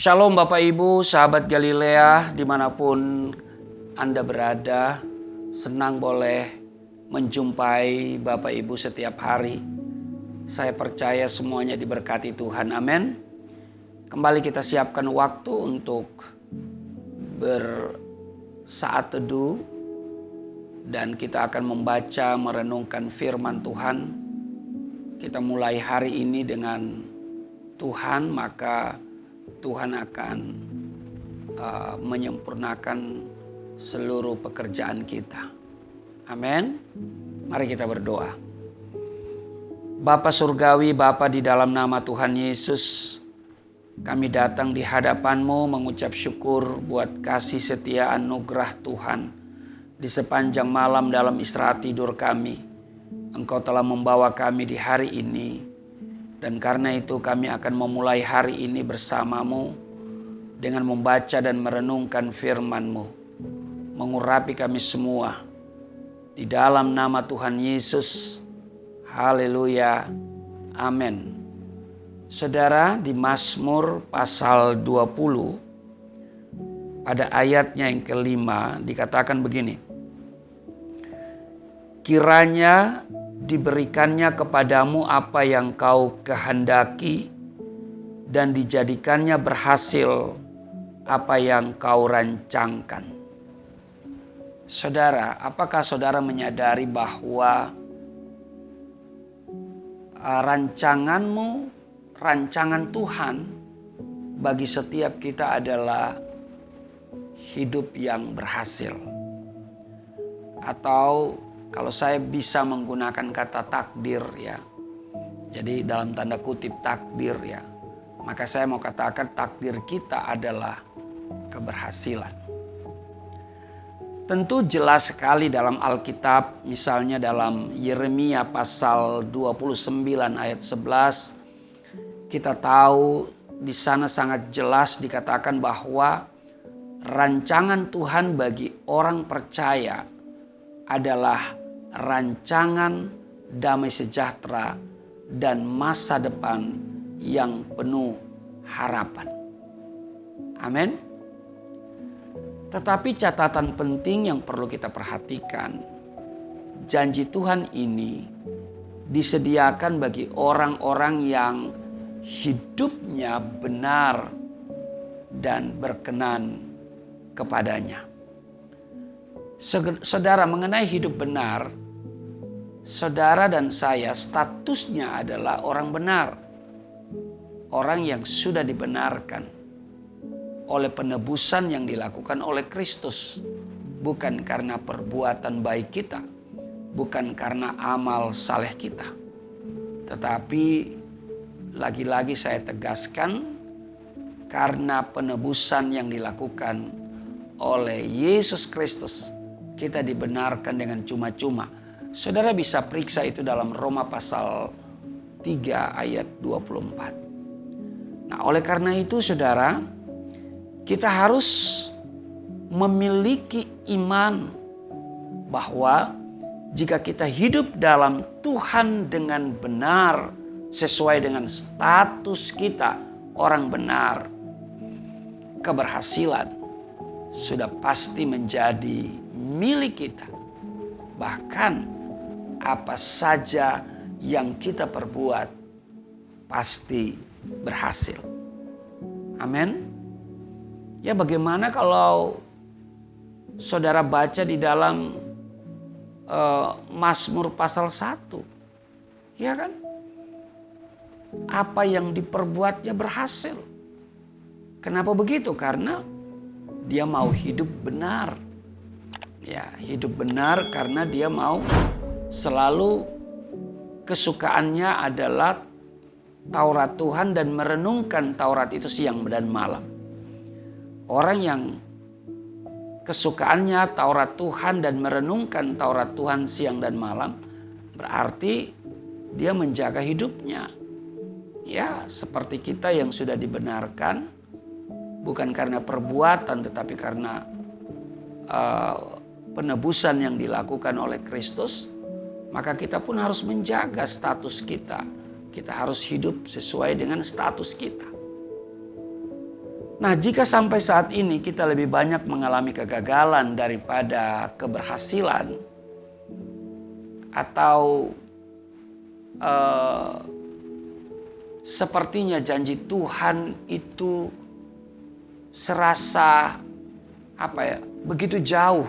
Shalom Bapak Ibu, sahabat Galilea dimanapun Anda berada. Senang boleh menjumpai Bapak Ibu setiap hari. Saya percaya semuanya diberkati Tuhan, amin. Kembali kita siapkan waktu untuk bersaat teduh. Dan kita akan membaca, merenungkan firman Tuhan. Kita mulai hari ini dengan Tuhan, maka Tuhan akan menyempurnakan seluruh pekerjaan kita. Amin. Mari kita berdoa. Bapa Surgawi, Bapa di dalam nama Tuhan Yesus, kami datang di hadapan-Mu mengucap syukur buat kasih setia anugerah Tuhan. Di sepanjang malam dalam istirahat tidur kami, Engkau telah membawa kami di hari ini. Dan karena itu kami akan memulai hari ini bersama-Mu dengan membaca dan merenungkan firman-Mu. Mengurapi kami semua di dalam nama Tuhan Yesus. Haleluya. Amin. Saudara, di Mazmur pasal 20 pada ayatnya yang kelima dikatakan begini. Kiranya diberikannya kepadamu apa yang kau kehendaki dan dijadikannya berhasil apa yang kau rancangkan. Saudara, apakah saudara menyadari bahwa rancanganmu, rancangan Tuhan bagi setiap kita adalah hidup yang berhasil? Atau kalau saya bisa menggunakan kata takdir ya. Jadi dalam tanda kutip takdir ya. Maka saya mau katakan takdir kita adalah keberhasilan. Tentu jelas sekali dalam Alkitab, misalnya dalam Yeremia pasal 29 ayat 11, kita tahu di sana sangat jelas dikatakan bahwa rancangan Tuhan bagi orang percaya adalah rancangan damai sejahtera dan masa depan yang penuh harapan. Amin. Tetapi catatan penting yang perlu kita perhatikan, janji Tuhan ini disediakan bagi orang-orang yang hidupnya benar dan berkenan kepadanya. Saudara, mengenai hidup benar, saudara dan saya statusnya adalah orang benar. Orang yang sudah dibenarkan oleh penebusan yang dilakukan oleh Kristus. Bukan karena perbuatan baik kita. Bukan karena amal saleh kita. Tetapi lagi-lagi saya tegaskan, karena penebusan yang dilakukan oleh Yesus Kristus, kita dibenarkan dengan cuma-cuma. Saudara bisa periksa itu dalam Roma pasal 3 ayat 24. Nah, oleh karena itu saudara, kita harus memiliki iman bahwa jika kita hidup dalam Tuhan dengan benar, sesuai dengan status kita orang benar, keberhasilan sudah pasti menjadi milik kita. Bahkan apa saja yang kita perbuat pasti berhasil. Amin. Ya, bagaimana kalau saudara baca di dalam Mazmur pasal 1? Ya kan? Apa yang diperbuatnya berhasil. Kenapa begitu? Karena dia mau hidup benar. Ya, hidup benar karena dia mau selalu kesukaannya adalah Taurat Tuhan dan merenungkan Taurat itu siang dan malam. Orang yang kesukaannya Taurat Tuhan dan merenungkan Taurat Tuhan siang dan malam, berarti dia menjaga hidupnya. Ya, seperti kita yang sudah dibenarkan, bukan karena perbuatan tetapi karena penebusan yang dilakukan oleh Kristus, maka kita pun harus menjaga status kita. Kita harus hidup sesuai dengan status kita. Nah, jika sampai saat ini kita lebih banyak mengalami kegagalan daripada keberhasilan, atau sepertinya janji Tuhan itu serasa begitu jauh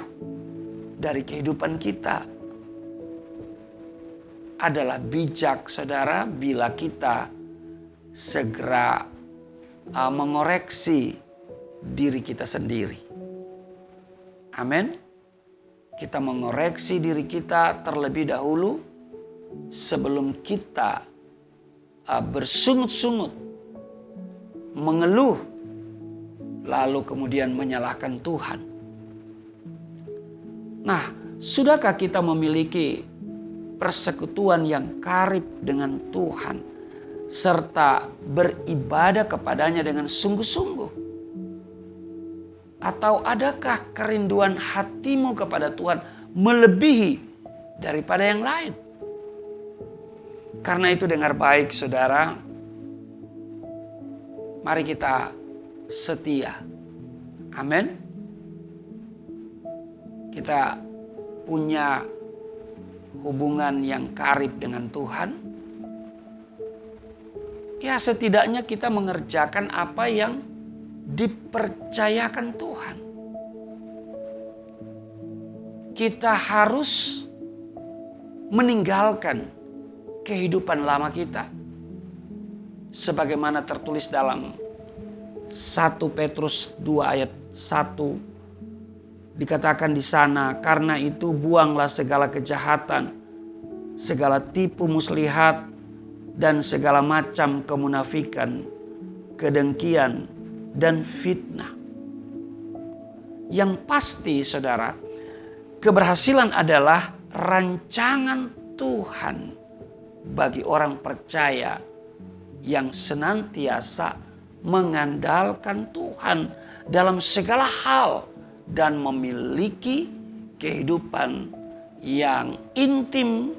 dari kehidupan kita, adalah bijak, saudara, bila kita segera mengoreksi diri kita sendiri. Amin. Kita mengoreksi diri kita terlebih dahulu sebelum kita bersungut-sungut, mengeluh, lalu kemudian menyalahkan Tuhan. Nah, sudahkah kita memiliki persekutuan yang karib dengan Tuhan, serta beribadah kepadanya dengan sungguh-sungguh? Atau adakah kerinduan hatimu kepada Tuhan melebihi daripada yang lain? Karena itu dengar baik, saudara, mari kita setia. Amin. Kita punya hubungan yang karib dengan Tuhan. Ya, setidaknya kita mengerjakan apa yang dipercayakan Tuhan. Kita harus meninggalkan kehidupan lama kita. Sebagaimana tertulis dalam 1 Petrus 2 ayat 1. Dikatakan di sana, karena itu buanglah segala kejahatan, segala tipu muslihat, dan segala macam kemunafikan, kedengkian, dan fitnah. Yang pasti, saudara, keberhasilan adalah rancangan Tuhan bagi orang percaya yang senantiasa mengandalkan Tuhan dalam segala hal dan memiliki kehidupan yang intim,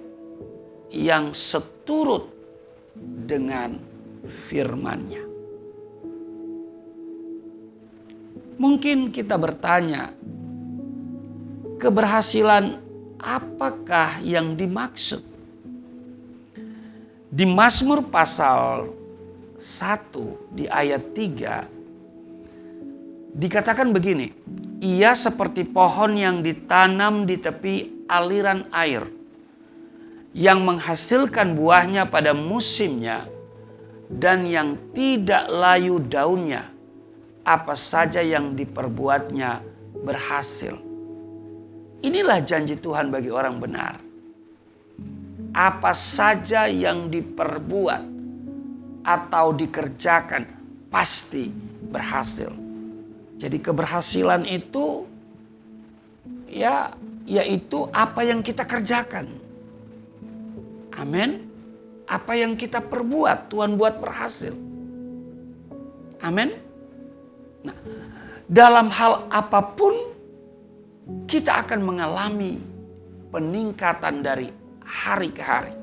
yang seturut dengan firman-Nya. Mungkin kita bertanya, keberhasilan apakah yang dimaksud? Di Mazmur pasal 1 di ayat 3 dikatakan begini, ia seperti pohon yang ditanam di tepi aliran air, yang menghasilkan buahnya pada musimnya, dan yang tidak layu daunnya, apa saja yang diperbuatnya berhasil. Inilah janji Tuhan bagi orang benar. Apa saja yang diperbuat atau dikerjakan pasti berhasil. Jadi keberhasilan itu yaitu apa yang kita kerjakan. Amin. Apa yang kita perbuat, Tuhan buat berhasil. Amin. Nah, dalam hal apapun kita akan mengalami peningkatan dari hari ke hari.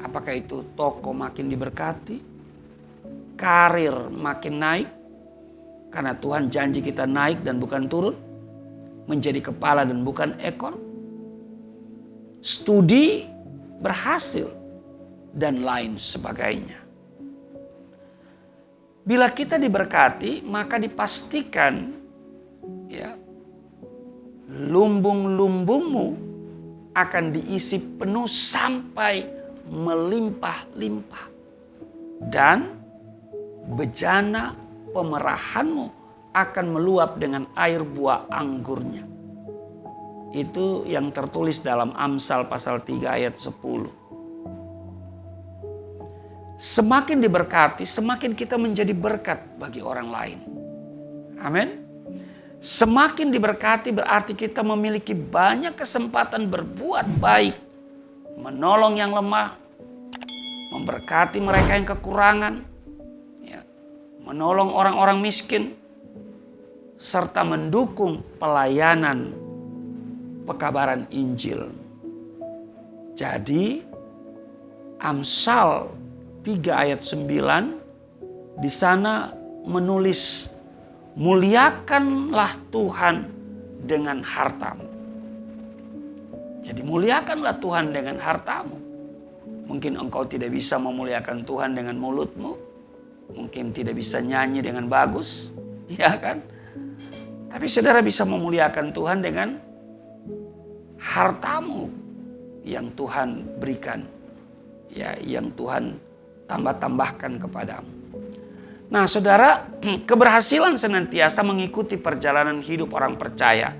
Apakah itu toko makin diberkati, karir makin naik, karena Tuhan janji kita naik dan bukan turun, menjadi kepala dan bukan ekor. Studi berhasil dan lain sebagainya. Bila kita diberkati, maka dipastikan lumbung-lumbungmu akan diisi penuh sampai melimpah-limpah. Dan bejana pemerahanmu akan meluap dengan air buah anggurnya. Itu yang tertulis dalam Amsal pasal 3 ayat 10. Semakin diberkati, semakin kita menjadi berkat bagi orang lain. Amin. Semakin diberkati berarti kita memiliki banyak kesempatan berbuat baik, menolong yang lemah, memberkati mereka yang kekurangan, menolong orang-orang miskin, serta mendukung pelayanan pekabaran Injil. Jadi Amsal 3 ayat 9 di sana menulis, muliakanlah Tuhan dengan hartamu. Jadi muliakanlah Tuhan dengan hartamu. Mungkin engkau tidak bisa memuliakan Tuhan dengan mulutmu. Mungkin tidak bisa nyanyi dengan bagus. Ya kan? Tapi saudara bisa memuliakan Tuhan dengan hartamu yang Tuhan berikan. Ya, yang Tuhan tambah-tambahkan kepadamu. Nah saudara, keberhasilan senantiasa mengikuti perjalanan hidup orang percaya.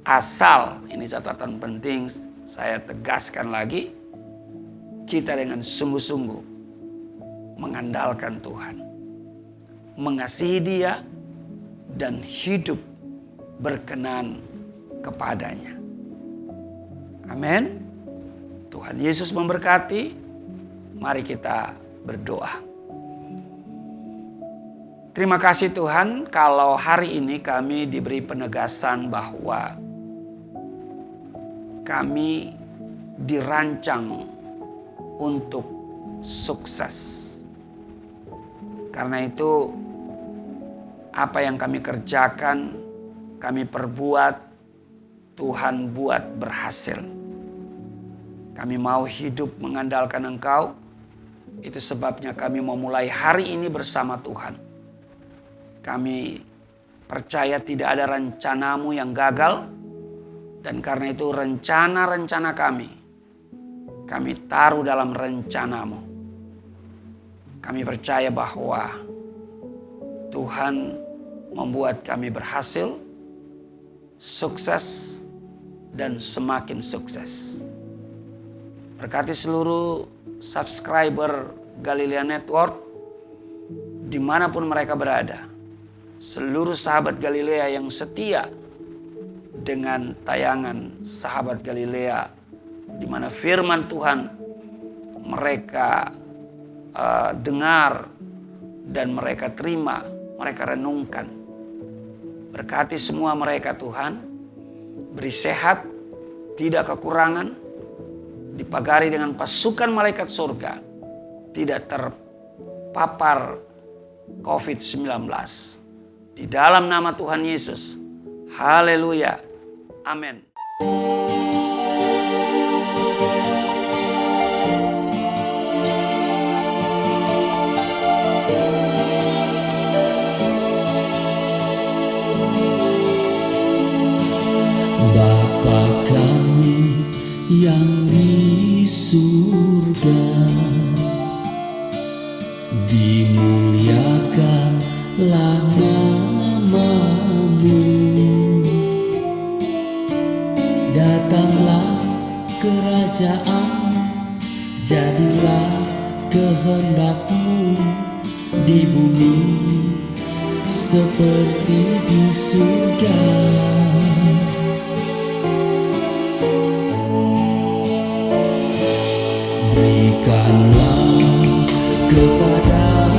Asal, ini catatan penting saya tegaskan lagi, kita dengan sungguh-sungguh mengandalkan Tuhan, mengasihi Dia, dan hidup berkenan kepadanya. Amin. Tuhan Yesus memberkati. Mari kita berdoa. Terima kasih Tuhan kalau hari ini kami diberi penegasan bahwa kami dirancang untuk sukses. Karena itu apa yang kami kerjakan, kami perbuat, Tuhan buat berhasil. Kami mau hidup mengandalkan Engkau. Itu sebabnya kami memulai hari ini bersama Tuhan. Kami percaya tidak ada rencanamu yang gagal. Dan karena itu rencana-rencana kami taruh dalam rencanamu. Kami percaya bahwa Tuhan membuat kami berhasil, sukses, dan semakin sukses. Berkati seluruh subscriber Galilea Network dimanapun mereka berada. Seluruh sahabat Galilea yang setia dengan tayangan Sahabat Galilea, di mana firman Tuhan mereka dengar dan mereka terima, mereka renungkan. Berkati semua mereka Tuhan, beri sehat, tidak kekurangan, dipagari dengan pasukan malaikat surga, tidak terpapar COVID-19. Di dalam nama Tuhan Yesus, haleluya, amin. Bapa kami yang di surga, dimuliakanlah nama-Mu. Datanglah kerajaan, jadilah kehendak-Mu di bumi seperti di surga. Berikanlah kepada